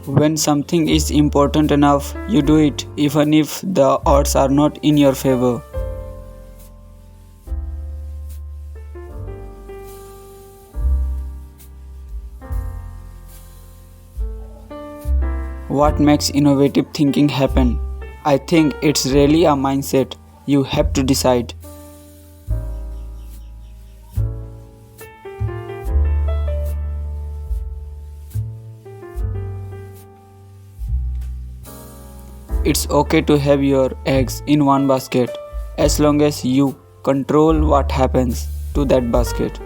When something is important enough, you do it even if the odds are not in your favor. What makes innovative thinking happen? I think it's really a mindset. You have to decide. It's okay to have your eggs in one basket as long as you control what happens to that basket.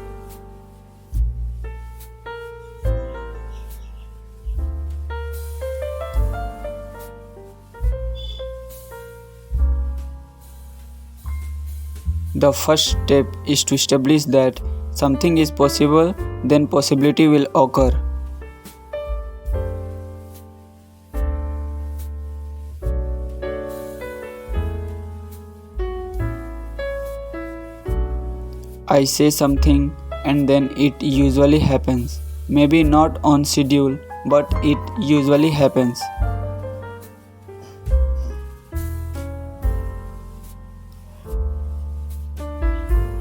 The first step is to establish that something is possible, then possibility will occur. I say something and then it usually happens. Maybe not on schedule, but it usually happens.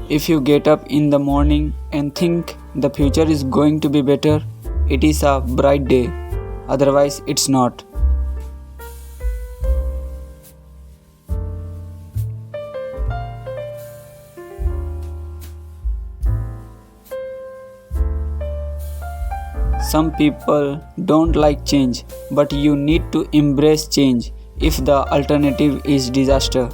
If you get up in the morning and think the future is going to be better, it is a bright day. Otherwise, it's not. Some people don't like change, but you need to embrace change if the alternative is disaster.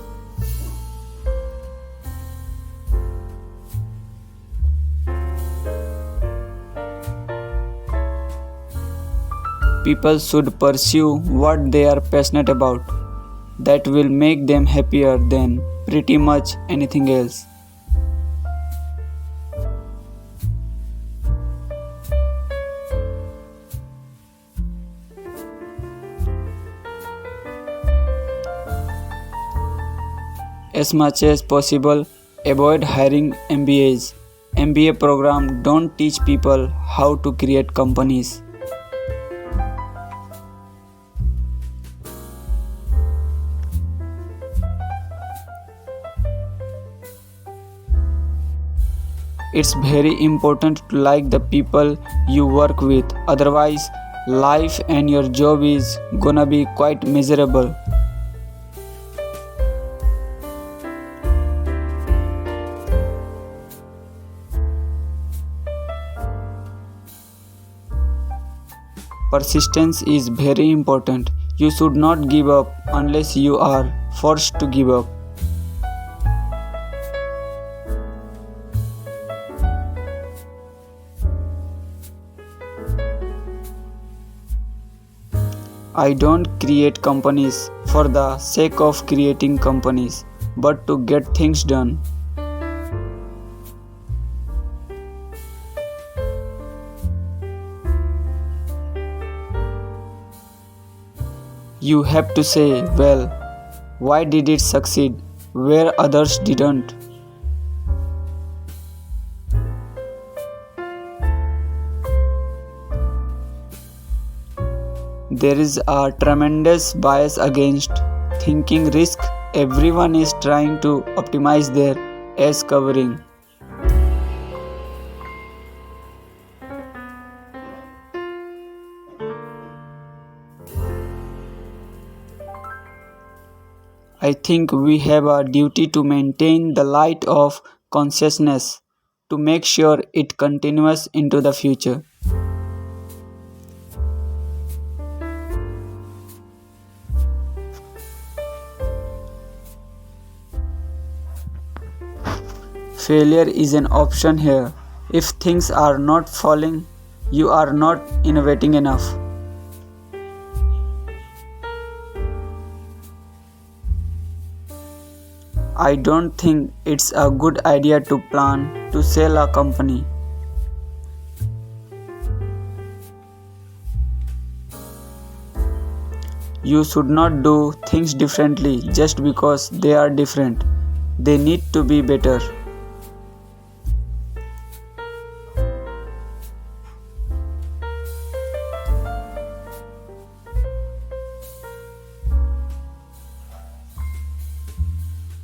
People should pursue what they are passionate about. That will make them happier than pretty much anything else. As much as possible, avoid hiring MBAs. MBA programs don't teach people how to create companies. It's very important to like the people you work with, otherwise life and your job is gonna be quite miserable. Persistence is very important. You should not give up unless you are forced to give up. I don't create companies for the sake of creating companies, but to get things done. You have to say, well, why did it succeed where others didn't? There is a tremendous bias against thinking risk. Everyone is trying to optimize their ass covering. I think we have a duty to maintain the light of consciousness to make sure it continues into the future. Failure is an option here. If things are not falling, you are not innovating enough. I don't think it's a good idea to plan to sell a company. You should not do things differently just because they are different. They need to be better.